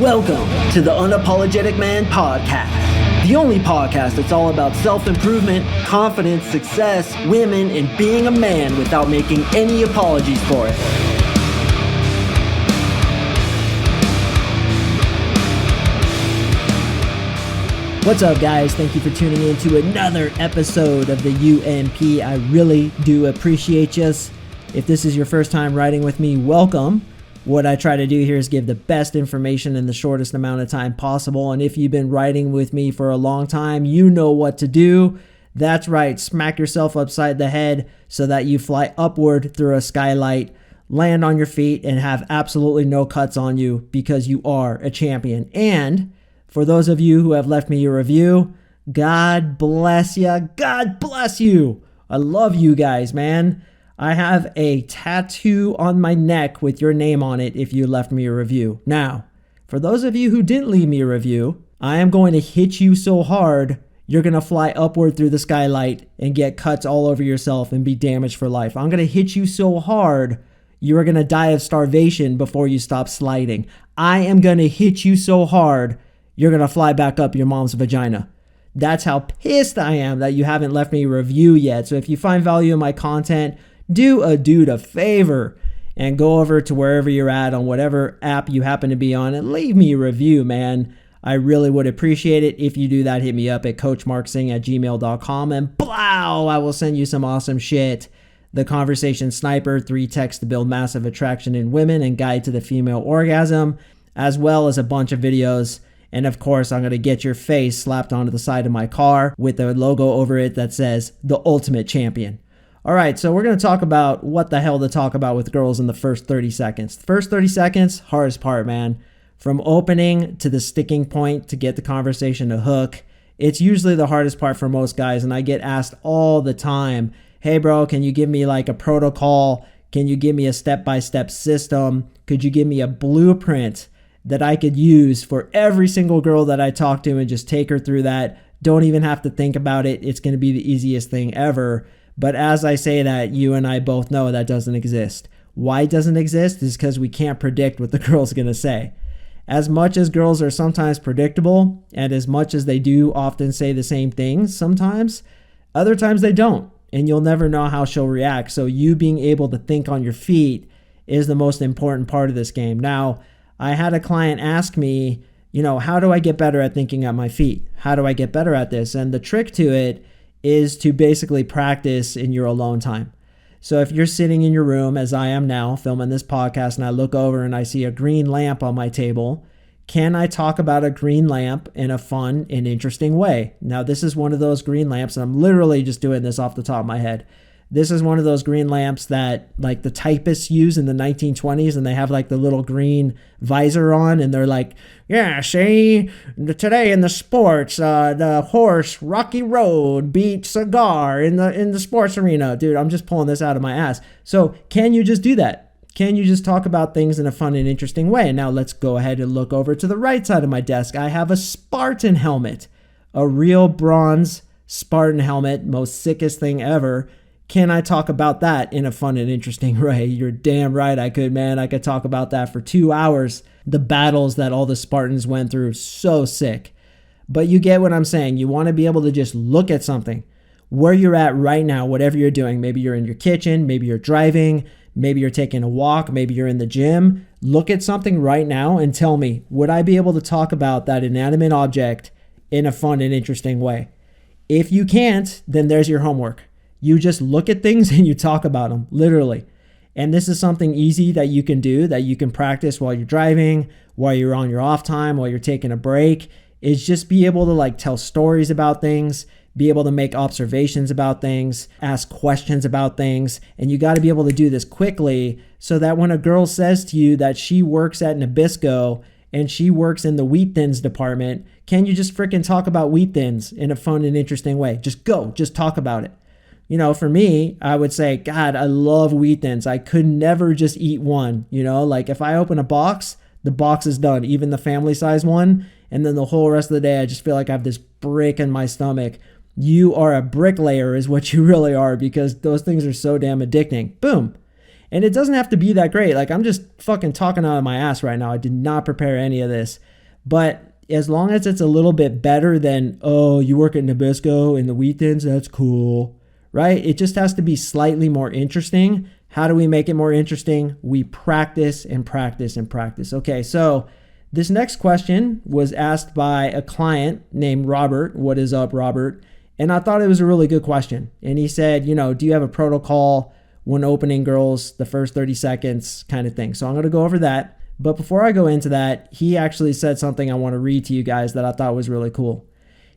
Welcome to the Unapologetic Man Podcast, the only podcast that's all about self-improvement, confidence, success, women, and being a man without making any apologies for it. What's up, guys? Thank you for tuning in to another episode of the UMP. I really do appreciate you. If this is your first time riding with me, welcome. What I try to do here is give the best information in the shortest amount of time possible. And if you've been riding with me for a long time, you know what to do. That's right. Smack yourself upside the head so that you fly upward through a skylight, land on your feet, and have absolutely no cuts on you because you are a champion. And for those of you who have left me a review, God bless you. God bless you. I love you guys, man. I have a tattoo on my neck with your name on it if you left me a review. Now, for those of you who didn't leave me a review, I am going to hit you so hard, you're going to fly upward through the skylight and get cuts all over yourself and be damaged for life. I'm going to hit you so hard, you are going to die of starvation before you stop sliding. I am going to hit you so hard, you're going to fly back up your mom's vagina. That's how pissed I am that you haven't left me a review yet. So if you find value in my content, do a dude a favor and go over to wherever you're at on whatever app you happen to be on and leave me a review, man. I really would appreciate it. If you do that, hit me up at CoachMarkSing@gmail.com and blow, I will send you some awesome shit. The Conversation Sniper, 3 texts to build massive attraction in women and guide to the female orgasm, as well as a bunch of videos. And of course, I'm going to get your face slapped onto the side of my car with a logo over it that says The Ultimate Champion. All right, so we're going to talk about what the hell to talk about with girls in the first 30 seconds. The first 30 seconds, hardest part, man. From opening to the sticking point to get the conversation to hook, it's usually the hardest part for most guys. And I get asked all the time, hey, bro, can you give me like a protocol? Can you give me a step-by-step system? Could you give me a blueprint that I could use for every single girl that I talk to and just take her through that? Don't even have to think about it. It's going to be the easiest thing ever. But as I say that, you and I both know that doesn't exist. Why it doesn't exist is because we can't predict what the girl's going to say. As much as girls are sometimes predictable, and as much as they do often say the same things sometimes, other times they don't. And you'll never know how she'll react. So you being able to think on your feet is the most important part of this game. Now, I had a client ask me, how do I get better at thinking on my feet? How do I get better at this? And the trick to it is to basically practice in your alone time. So if you're sitting in your room, as I am now, filming this podcast, and I look over and I see a green lamp on my table, can I talk about a green lamp in a fun and interesting way? Now, this is one of those green lamps, and I'm literally just doing this off the top of my head. This is one of those green lamps that like the typists use in the 1920s, and they have like the little green visor on, and they're like, yeah, see, today in the sports, the horse Rocky Road beat Cigar in the sports arena. Dude, I'm just pulling this out of my ass. So can you just do that? Can you just talk about things in a fun and interesting way? And now let's go ahead and look over to the right side of my desk. I have a Spartan helmet, a real bronze Spartan helmet, most sickest thing ever. Can I talk about that in a fun and interesting way? You're damn right I could, man. I could talk about that for 2 hours. The battles that all the Spartans went through, so sick. But you get what I'm saying. You want to be able to just look at something where you're at right now, whatever you're doing. Maybe you're in your kitchen, maybe you're driving, maybe you're taking a walk, maybe you're in the gym. Look at something right now and tell me, would I be able to talk about that inanimate object in a fun and interesting way? If you can't, then there's your homework. You just look at things and you talk about them, literally. And this is something easy that you can do, that you can practice while you're driving, while you're on your off time, while you're taking a break, is just be able to like tell stories about things, be able to make observations about things, ask questions about things. And you got to be able to do this quickly so that when a girl says to you that she works at Nabisco and she works in the wheat thins department, can you just freaking talk about wheat thins in a fun and interesting way? Just talk about it. For me, I would say, God, I love wheat thins. I could never just eat one. Like if I open a box, the box is done, even the family size one. And then the whole rest of the day, I just feel like I have this brick in my stomach. You are a bricklayer is what you really are, because those things are so damn addicting. Boom. And it doesn't have to be that great. Like, I'm just fucking talking out of my ass right now. I did not prepare any of this. But as long as it's a little bit better than, oh, you work at Nabisco in the weekends, that's cool, right? It just has to be slightly more interesting. How do we make it more interesting? We practice and practice and practice. Okay, so this next question was asked by a client named Robert. What is up, Robert? And I thought it was a really good question. And he said, do you have a protocol when opening girls the first 30 seconds kind of thing? So I'm going to go over that. But before I go into that, he actually said something I want to read to you guys that I thought was really cool.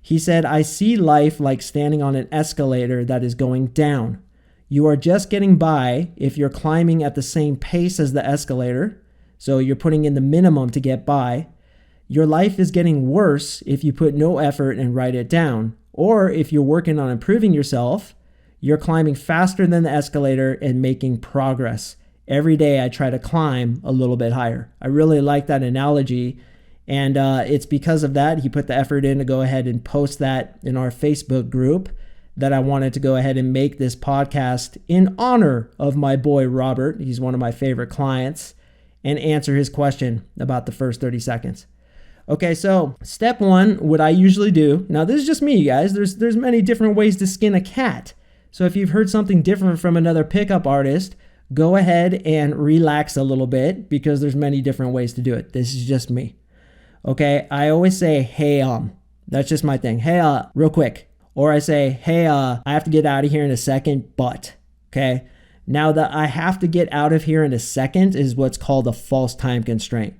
He said, I see life like standing on an escalator that is going down. You are just getting by if you're climbing at the same pace as the escalator. So you're putting in the minimum to get by. Your life is getting worse if you put no effort and write it down. Or if you're working on improving yourself, you're climbing faster than the escalator and making progress. Every day I try to climb a little bit higher. I really like that analogy. And it's because of that, he put the effort in to go ahead and post that in our Facebook group, that I wanted to go ahead and make this podcast in honor of my boy Robert. He's one of my favorite clients, and answer his question about the first 30 seconds. Okay, so step one, what I usually do, now this is just me, guys. There's many different ways to skin a cat. So if you've heard something different from another pickup artist, go ahead and relax a little bit, because there's many different ways to do it. This is just me. Okay, I always say, hey, that's just my thing. Hey, real quick. Or I say, hey, I have to get out of here in a second, but, okay? Now the I have to get out of here in a second is what's called a false time constraint.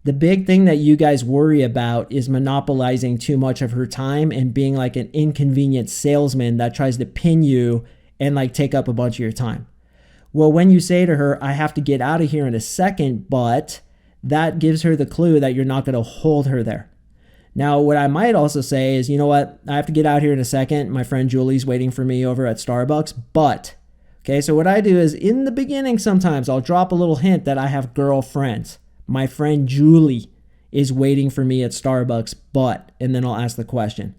The big thing that you guys worry about is monopolizing too much of her time and being like an inconvenient salesman that tries to pin you and like take up a bunch of your time. Well, when you say to her, I have to get out of here in a second, but, that gives her the clue that you're not going to hold her there. Now, what I might also say is, you know what? I have to get out here in a second. My friend Julie's waiting for me over at Starbucks, but, okay, so what I do is in the beginning, sometimes I'll drop a little hint that I have girlfriends. My friend Julie is waiting for me at Starbucks, but, and then I'll ask the question.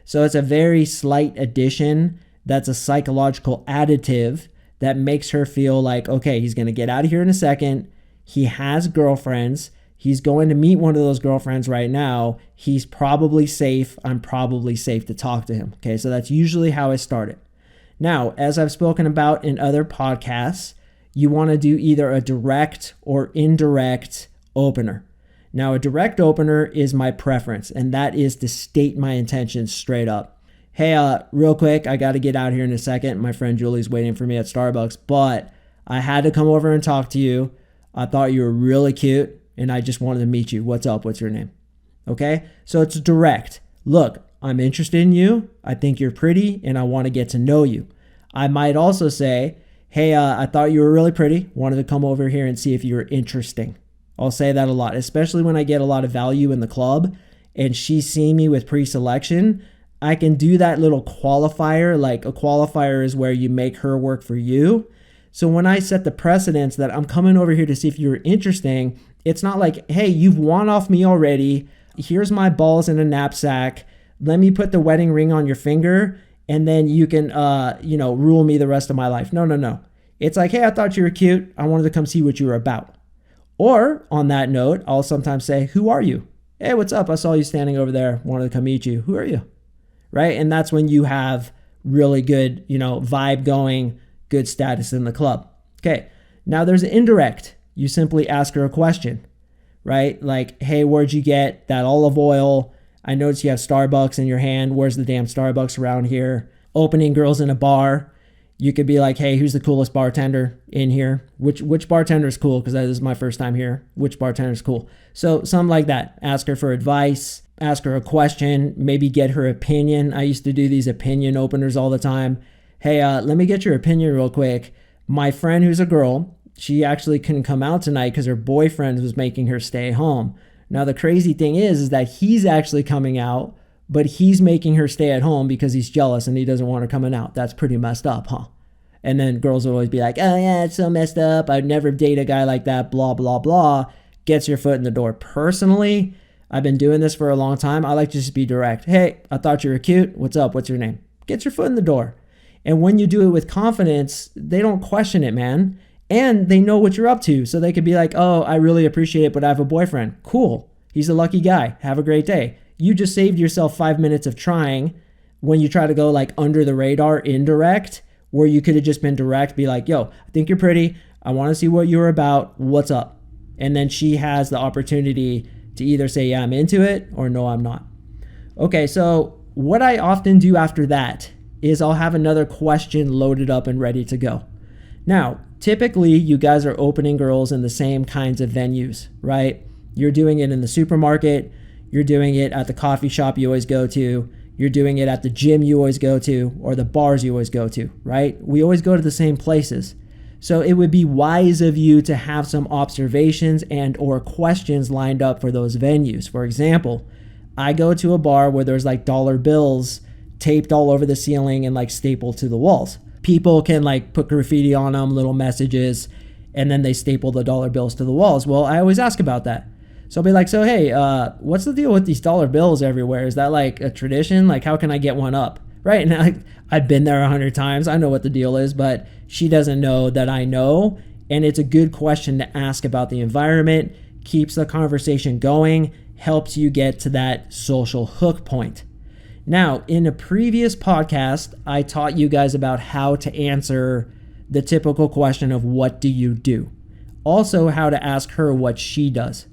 So it's a very slight addition that's a psychological additive that makes her feel like, okay, he's going to get out of here in a second. He has girlfriends. He's going to meet one of those girlfriends right now. He's probably safe. I'm probably safe to talk to him. Okay, so that's usually how I start it. Now, as I've spoken about in other podcasts, you want to do either a direct or indirect opener. Now, a direct opener is my preference, and that is to state my intentions straight up. Hey, real quick, I got to get out here in a second. My friend Julie's waiting for me at Starbucks, but I had to come over and talk to you. I thought you were really cute, and I just wanted to meet you. What's up? What's your name? Okay? So it's direct. Look, I'm interested in you. I think you're pretty, and I want to get to know you. I might also say, hey, I thought you were really pretty. Wanted to come over here and see if you were interesting. I'll say that a lot, especially when I get a lot of value in the club, and she's seeing me with pre-selection. I can do that little qualifier. Like a qualifier is where you make her work for you. So when I set the precedence that I'm coming over here to see if you're interesting, it's not like, hey, you've won off me already. Here's my balls in a knapsack. Let me put the wedding ring on your finger, and then you can, rule me the rest of my life. No. It's like, hey, I thought you were cute. I wanted to come see what you were about. Or on that note, I'll sometimes say, who are you? Hey, what's up? I saw you standing over there. Wanted to come meet you. Who are you? Right? And that's when you have really good, vibe going, good status in the club. Okay. Now there's an indirect. You simply ask her a question, right? Like, hey, where'd you get that olive oil? I noticed you have Starbucks in your hand. Where's the damn Starbucks around here? Opening girls in a bar. You could be like, hey, who's the coolest bartender in here? Which bartender is cool? Because this is my first time here. Which bartender is cool? So something like that. Ask her for advice. Ask her a question. Maybe get her opinion. I used to do these opinion openers all the time. Hey, let me get your opinion real quick. My friend who's a girl, she actually couldn't come out tonight because her boyfriend was making her stay home. Now, the crazy thing is that he's actually coming out, but he's making her stay at home because he's jealous and he doesn't want her coming out. That's pretty messed up, huh? And then girls will always be like, oh yeah, it's so messed up. I'd never date a guy like that, blah, blah, blah. Gets your foot in the door. Personally, I've been doing this for a long time. I like to just be direct. Hey, I thought you were cute. What's up? What's your name? Get your foot in the door. And when you do it with confidence, they don't question it, man. And they know what you're up to. So they could be like, oh, I really appreciate it, but I have a boyfriend. Cool. He's a lucky guy. Have a great day. You just saved yourself 5 minutes of trying when you try to go like under the radar, indirect, where you could have just been direct, be like, yo, I think you're pretty. I want to see what you're about. What's up? And then she has the opportunity to either say, yeah, I'm into it, or no, I'm not. Okay, so what I often do after that is I'll have another question loaded up and ready to go. Now, typically you guys are opening girls in the same kinds of venues, right? You're doing it in the supermarket. You're doing it at the coffee shop you always go to. You're doing it at the gym you always go to, or the bars you always go to, right? We always go to the same places. So it would be wise of you to have some observations and or questions lined up for those venues. For example, I go to a bar where there's like dollar bills taped all over the ceiling and like stapled to the walls. People can like put graffiti on them, little messages, and then they staple the dollar bills to the walls. Well, I always ask about that. So I'll be like, so hey, what's the deal with these dollar bills everywhere? Is that like a tradition? Like, how can I get one up? Right? And I've been there 100 times. I know what the deal is, but she doesn't know that I know. And it's a good question to ask about the environment, keeps the conversation going, helps you get to that social hook point. Now, in a previous podcast, I taught you guys about how to answer the typical question of what do you do? Also, how to ask her what she does.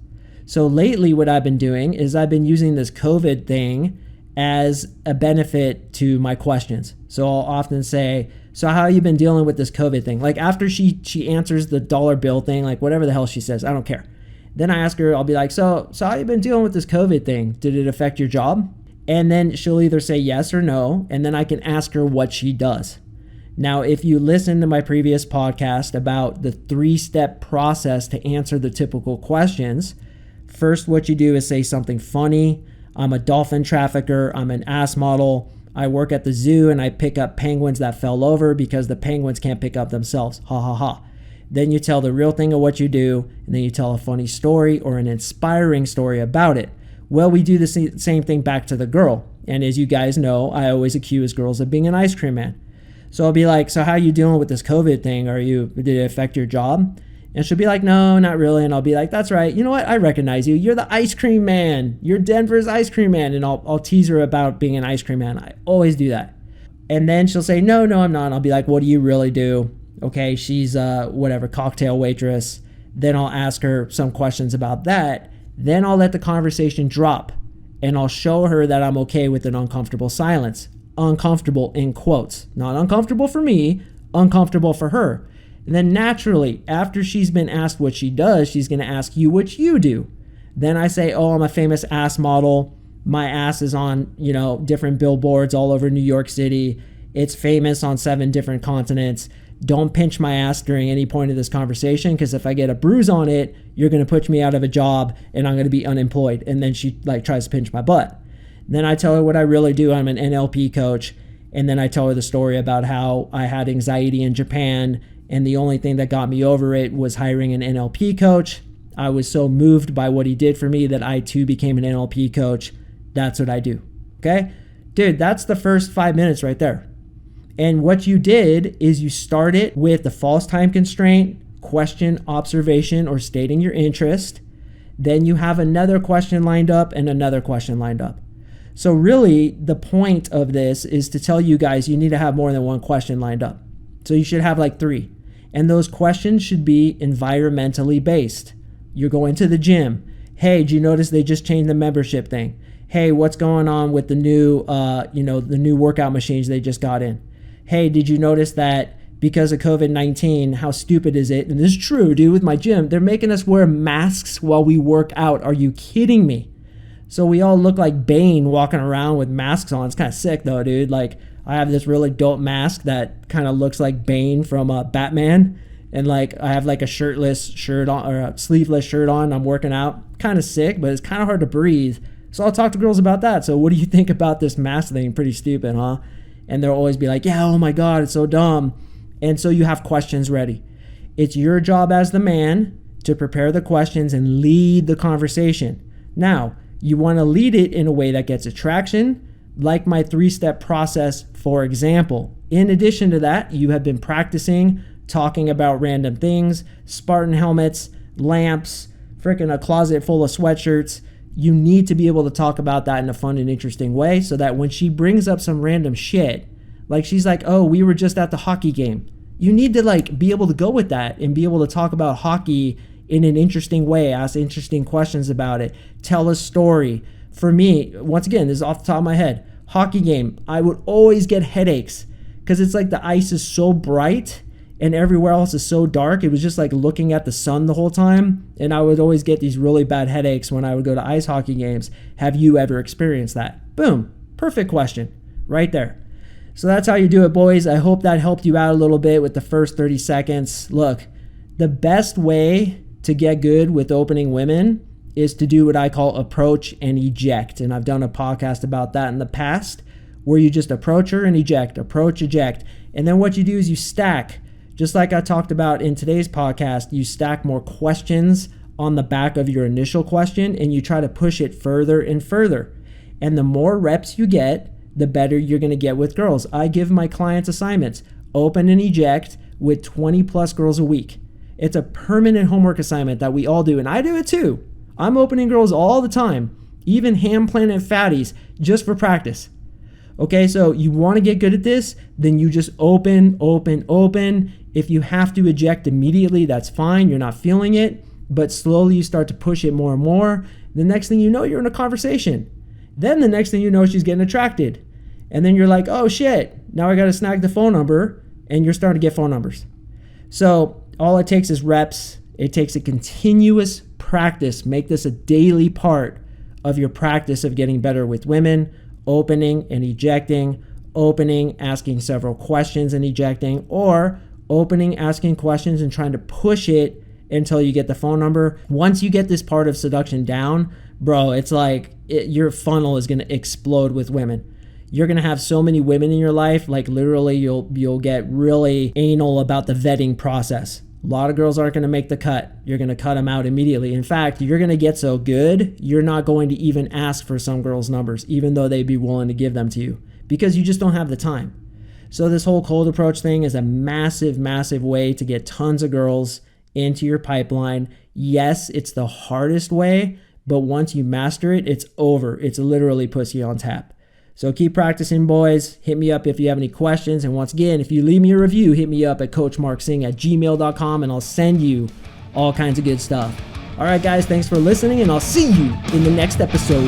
So lately what I've been doing is I've been using this COVID thing as a benefit to my questions. So I'll often say, so how have you been dealing with this COVID thing? Like after she answers the dollar bill thing, like whatever the hell she says, I don't care. Then I ask her, I'll be like, so how you been dealing with this COVID thing? Did it affect your job? And then she'll either say yes or no. And then I can ask her what she does. Now, if you listen to my previous podcast about the 3-step process to answer the typical questions, first, what you do is say something funny. I'm a dolphin trafficker. I'm an ass model. I work at the zoo and I pick up penguins that fell over because the penguins can't pick up themselves. Ha ha ha. Then you tell the real thing of what you do, and then you tell a funny story or an inspiring story about it. Well, we do the same thing back to the girl. And as you guys know, I always accuse girls of being an ice cream man. So I'll be like, so how are you dealing with this COVID thing? Did it affect your job? And she'll be like, no, not really. And I'll be like, that's right. You know what? I recognize you. You're the ice cream man. You're Denver's ice cream man. And I'll tease her about being an ice cream man. I always do that. And then she'll say, no, I'm not. And I'll be like, what do you really do? Okay, she's whatever, cocktail waitress. Then I'll ask her some questions about that. Then I'll let the conversation drop. And I'll show her that I'm okay with an uncomfortable silence. Uncomfortable in quotes. Not uncomfortable for me, uncomfortable for her. And then naturally, after she's been asked what she does, she's going to ask you what you do. Then I say, oh, I'm a famous ass model. My ass is on, different billboards all over New York City. It's famous on 7 different continents. Don't pinch my ass during any point of this conversation, because if I get a bruise on it, you're going to put me out of a job and I'm going to be unemployed. And then she tries to pinch my butt. Then I tell her what I really do. I'm an NLP coach. And then I tell her the story about how I had anxiety in Japan, and the only thing that got me over it was hiring an NLP coach. I was so moved by what he did for me that I too became an NLP coach. That's what I do. Okay? Dude, that's the first 5 minutes right there. And what you did is you started with the false time constraint, question, observation, or stating your interest. Then you have another question lined up and another question lined up. So really, the point of this is to tell you guys you need to have more than one question lined up. So you should have like 3. And those questions should be environmentally based. You're going to the gym. Hey, did you notice they just changed the membership thing? Hey, what's going on with the new, the new workout machines they just got in? Hey, did you notice that because of COVID-19, how stupid is it? And this is true, dude, with my gym. They're making us wear masks while we work out. Are you kidding me? So we all look like Bane walking around with masks on. It's kind of sick though, dude. Like, I have this really dope mask that kind of looks like Bane from Batman. And like, I have like a shirtless shirt on, or a sleeveless shirt on. I'm working out. Kind of sick, but it's kind of hard to breathe. So I'll talk to girls about that. So what do you think about this mask thing? Pretty stupid, huh? And they'll always be like, yeah, oh my God, it's so dumb. And so you have questions ready. It's your job as the man to prepare the questions and lead the conversation. Now, you want to lead it in a way that gets attraction, like my 3-step process, for example. In addition to that, you have been practicing talking about random things, Spartan helmets, lamps, freaking a closet full of sweatshirts. You need to be able to talk about that in a fun and interesting way so that when she brings up some random shit, like she's like, oh, we were just at the hockey game. You need to like be able to go with that and be able to talk about hockey in an interesting way, ask interesting questions about it, tell a story. For me, once again, this is off the top of my head, hockey game, I would always get headaches because it's like the ice is so bright and everywhere else is so dark. It was just like looking at the sun the whole time, and I would always get these really bad headaches when I would go to ice hockey games. Have you ever experienced that? Boom, perfect question right there. So that's how you do it, boys. I hope that helped you out a little bit with the first 30 seconds. Look, the best way to get good with opening women is to do what I call approach and eject. And I've done a podcast about that in the past where you just approach her and eject, approach, eject. And then what you do is you stack. Just like I talked about in today's podcast, you stack more questions on the back of your initial question and you try to push it further and further. And the more reps you get, the better you're going to get with girls. I give my clients assignments, open and eject with 20 plus girls a week. It's a permanent homework assignment that we all do, and I do it too. I'm opening girls all the time, even Ham Planet fatties, just for practice. Okay, so you want to get good at this, then you just open, open, open. If you have to eject immediately, that's fine. You're not feeling it, but slowly you start to push it more and more. The next thing you know, you're in a conversation. Then the next thing you know, she's getting attracted. And then you're like, oh shit, now I got to snag the phone number, and you're starting to get phone numbers. So all it takes is reps. It takes a continuous practice. Make this a daily part of your practice of getting better with women, opening and ejecting, opening, asking several questions and ejecting, or opening, asking questions and trying to push it until you get the phone number. Once you get this part of seduction down, bro, it's like your funnel is going to explode with women. You're going to have so many women in your life, like literally you'll get really anal about the vetting process. A lot of girls aren't going to make the cut. You're going to cut them out immediately. In fact, you're going to get so good, you're not going to even ask for some girls' numbers, even though they'd be willing to give them to you, because you just don't have the time. So this whole cold approach thing is a massive, massive way to get tons of girls into your pipeline. Yes, it's the hardest way, but once you master it, it's over. It's literally pussy on tap. So keep practicing, boys. Hit me up if you have any questions. And once again, if you leave me a review, hit me up at CoachMarkSing@gmail.com and I'll send you all kinds of good stuff. All right, guys, thanks for listening, and I'll see you in the next episode.